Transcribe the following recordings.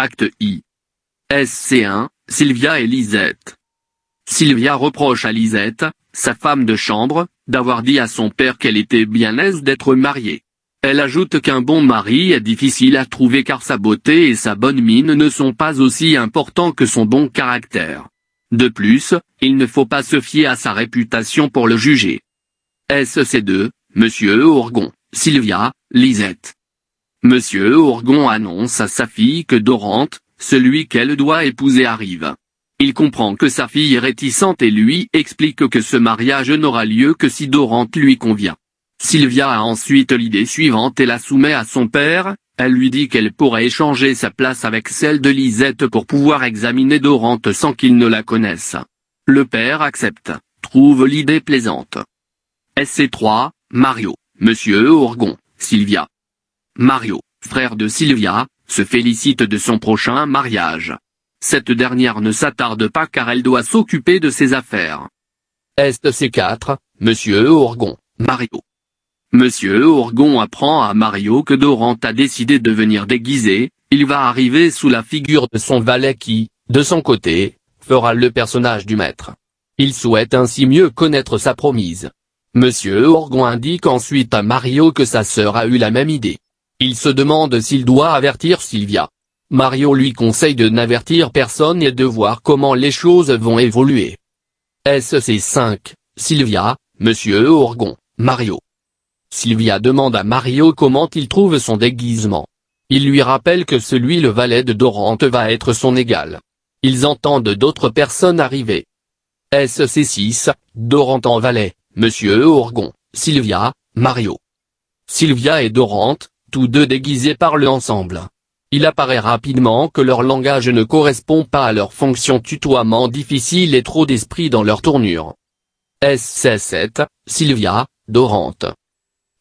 Acte I. SC1, Sylvia et Lisette. Sylvia reproche à Lisette, sa femme de chambre, d'avoir dit à son père qu'elle était bien aise d'être mariée. Elle ajoute qu'un bon mari est difficile à trouver car sa beauté et sa bonne mine ne sont pas aussi importants que son bon caractère. De plus, il ne faut pas se fier à sa réputation pour le juger. SC2, Monsieur Ourgon, Sylvia, Lisette. Monsieur Ourgon annonce à sa fille que Dorante, celui qu'elle doit épouser arrive. Il comprend que sa fille est réticente et lui explique que ce mariage n'aura lieu que si Dorante lui convient. Sylvia a ensuite l'idée suivante et la soumet à son père, elle lui dit qu'elle pourrait échanger sa place avec celle de Lisette pour pouvoir examiner Dorante sans qu'il ne la connaisse. Le père accepte, trouve l'idée plaisante. SC3, Mario, Monsieur Ourgon, Sylvia. Mario, frère de Sylvia, se félicite de son prochain mariage. Cette dernière ne s'attarde pas car elle doit s'occuper de ses affaires. SC4, Monsieur Ourgon, Mario. Monsieur Ourgon apprend à Mario que Dorante a décidé de venir déguisé, il va arriver sous la figure de son valet qui, de son côté, fera le personnage du maître. Il souhaite ainsi mieux connaître sa promise. Monsieur Ourgon indique ensuite à Mario que sa sœur a eu la même idée. Il se demande s'il doit avertir Sylvia. Mario lui conseille de n'avertir personne et de voir comment les choses vont évoluer. SC5, Sylvia, Monsieur Ourgon, Mario. Sylvia demande à Mario comment il trouve son déguisement. Il lui rappelle que celui le valet de Dorante va être son égal. Ils entendent d'autres personnes arriver. SC6, Dorante en valet, Monsieur Ourgon, Sylvia, Mario. Sylvia et Dorante, tous deux déguisés parlent ensemble. Il apparaît rapidement que leur langage ne correspond pas à leur fonction tutoiement difficile et trop d'esprit dans leur tournure. SC7, Sylvia, Dorante.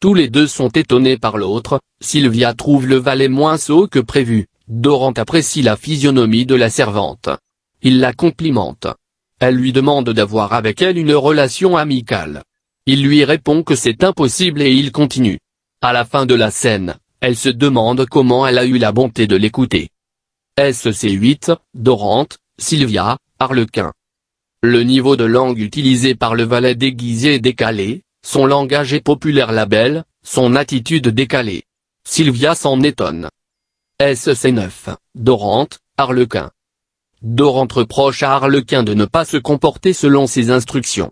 Tous les deux sont étonnés par l'autre, Sylvia trouve le valet moins sot que prévu, Dorante apprécie la physionomie de la servante. Il la complimente. Elle lui demande d'avoir avec elle une relation amicale. Il lui répond que c'est impossible et il continue. À la fin de la scène, elle se demande comment elle a eu la bonté de l'écouter. SC8, Dorante, Sylvia, Arlequin. Le niveau de langue utilisé par le valet déguisé est décalé. Son langage est populaire label, son attitude décalée. Sylvia s'en étonne. SC9, Dorante, Arlequin. Dorante reproche à Arlequin de ne pas se comporter selon ses instructions.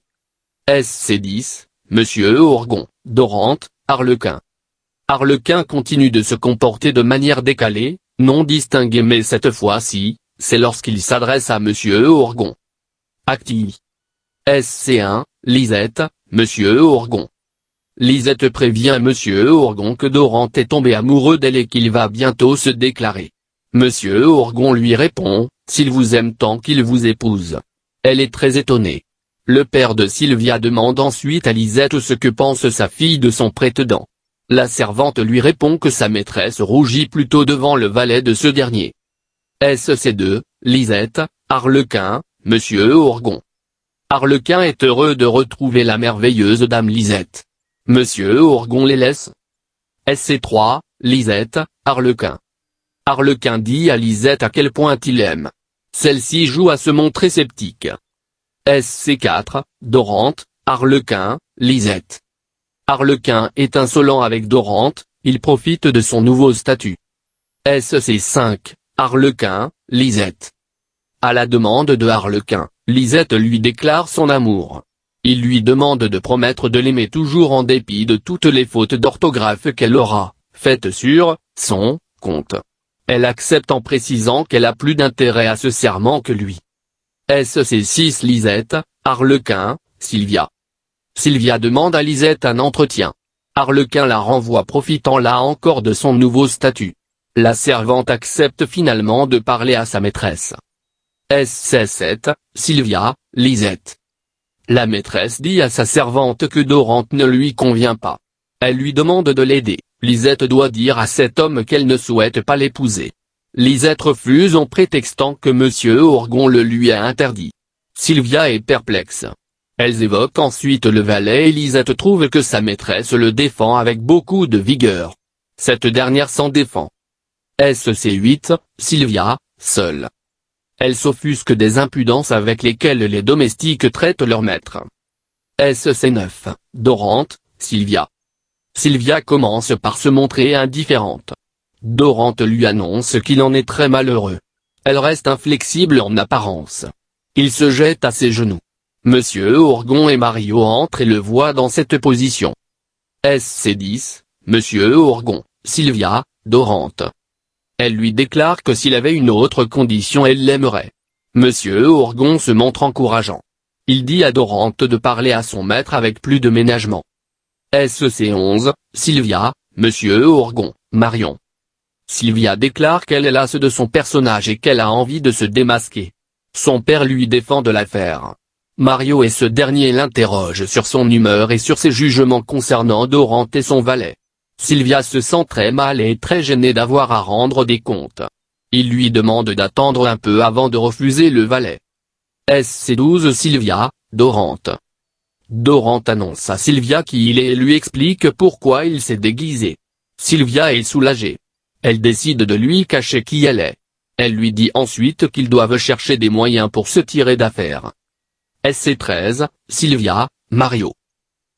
SC10, Monsieur Ourgon, Dorante, Arlequin. Arlequin continue de se comporter de manière décalée, non distinguée mais cette fois-ci, c'est lorsqu'il s'adresse à Monsieur Ourgon. Acti. SC1, Lisette, Monsieur Ourgon. Lisette prévient Monsieur Ourgon que Dorante est tombé amoureux d'elle et qu'il va bientôt se déclarer. Monsieur Ourgon lui répond, s'il vous aime tant qu'il vous épouse. Elle est très étonnée. Le père de Sylvia demande ensuite à Lisette ce que pense sa fille de son prétendant. La servante lui répond que sa maîtresse rougit plutôt devant le valet de ce dernier. SC2, Lisette, Arlequin, Monsieur Ourgon. Arlequin est heureux de retrouver la merveilleuse dame Lisette. Monsieur Ourgon les laisse. SC3, Lisette, Arlequin. Arlequin dit à Lisette à quel point il aime. Celle-ci joue à se montrer sceptique. SC4, Dorante, Arlequin, Lisette. Arlequin est insolent avec Dorante, il profite de son nouveau statut. SC5, Arlequin, Lisette. À la demande de Arlequin, Lisette lui déclare son amour. Il lui demande de promettre de l'aimer toujours en dépit de toutes les fautes d'orthographe qu'elle aura faites sur son compte. Elle accepte en précisant qu'elle a plus d'intérêt à ce serment que lui. SC6 Lisette, Arlequin, Sylvia. Sylvia demande à Lisette un entretien. Arlequin la renvoie profitant là encore de son nouveau statut. La servante accepte finalement de parler à sa maîtresse. SC7, Sylvia, Lisette. La maîtresse dit à sa servante que Dorante ne lui convient pas. Elle lui demande de l'aider. Lisette doit dire à cet homme qu'elle ne souhaite pas l'épouser. Lisette refuse en prétextant que Monsieur Ourgon le lui a interdit. Sylvia est perplexe. Elles évoquent ensuite le valet et Lisette trouve que sa maîtresse le défend avec beaucoup de vigueur. Cette dernière s'en défend. SC8, Sylvia, seule. Elle s'offusque des impudences avec lesquelles les domestiques traitent leur maître. SC9, Dorante, Sylvia. Sylvia commence par se montrer indifférente. Dorante lui annonce qu'il en est très malheureux. Elle reste inflexible en apparence. Il se jette à ses genoux. Monsieur Ourgon et Mario entrent et le voient dans cette position. SC10, Monsieur Ourgon, Sylvia, Dorante. Elle lui déclare que s'il avait une autre condition elle l'aimerait. Monsieur Ourgon se montre encourageant. Il dit à Dorante de parler à son maître avec plus de ménagement. SC11, Sylvia, Monsieur Ourgon, Marion. Sylvia déclare qu'elle est lasse de son personnage et qu'elle a envie de se démasquer. Son père lui défend de l'affaire. Mario et ce dernier l'interroge sur son humeur et sur ses jugements concernant Dorante et son valet. Sylvia se sent très mal et est très gênée d'avoir à rendre des comptes. Il lui demande d'attendre un peu avant de refuser le valet. SC12 Sylvia, Dorante. Dorante annonce à Sylvia qui il est et lui explique pourquoi il s'est déguisé. Sylvia est soulagée. Elle décide de lui cacher qui elle est. Elle lui dit ensuite qu'ils doivent chercher des moyens pour se tirer d'affaire. SC13, Sylvia, Mario.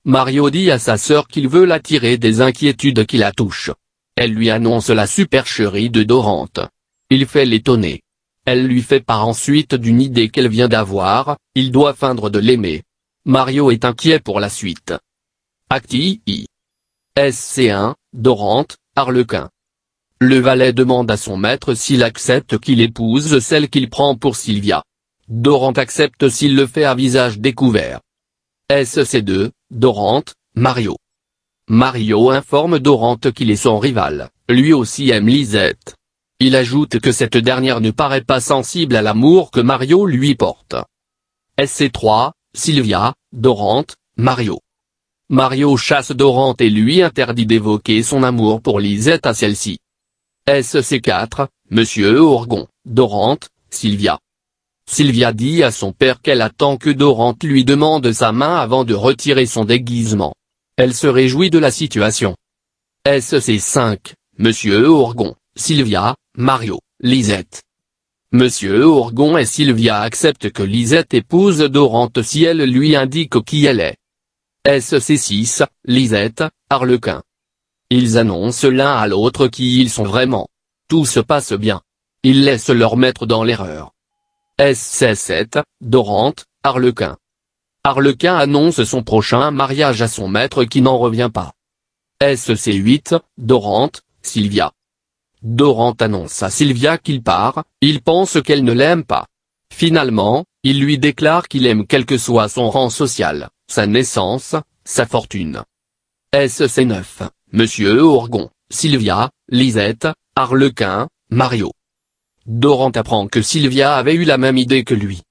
Mario dit à sa sœur qu'il veut la tirer des inquiétudes qui la touchent. Elle lui annonce la supercherie de Dorante. Il fait l'étonner. Elle lui fait part ensuite d'une idée qu'elle vient d'avoir, il doit feindre de l'aimer. Mario est inquiet pour la suite. Acti I. SC1, Dorante, Arlequin. Le valet demande à son maître s'il accepte qu'il épouse celle qu'il prend pour Sylvia. Dorante accepte s'il le fait à visage découvert. SC2, Dorante, Mario. Mario informe Dorante qu'il est son rival, lui aussi aime Lisette. Il ajoute que cette dernière ne paraît pas sensible à l'amour que Mario lui porte. SC3, Sylvia, Dorante, Mario. Mario chasse Dorante et lui interdit d'évoquer son amour pour Lisette à celle-ci. SC4, Monsieur Ourgon, Dorante, Sylvia. Sylvia dit à son père qu'elle attend que Dorante lui demande sa main avant de retirer son déguisement. Elle se réjouit de la situation. SC5, Monsieur Ourgon, Sylvia, Mario, Lisette. Monsieur Ourgon et Sylvia acceptent que Lisette épouse Dorante si elle lui indique qui elle est. SC6, Lisette, Arlequin. Ils annoncent l'un à l'autre qui ils sont vraiment. Tout se passe bien. Ils laissent leur maître dans l'erreur. SC7, Dorante, Arlequin. Arlequin annonce son prochain mariage à son maître qui n'en revient pas. SC8, Dorante, Sylvia. Dorante annonce à Sylvia qu'il part, il pense qu'elle ne l'aime pas. Finalement, il lui déclare qu'il aime quel que soit son rang social, sa naissance, sa fortune. SC9, Monsieur Ourgon, Sylvia, Lisette, Arlequin, Mario. Dorante apprend que Sylvia avait eu la même idée que lui.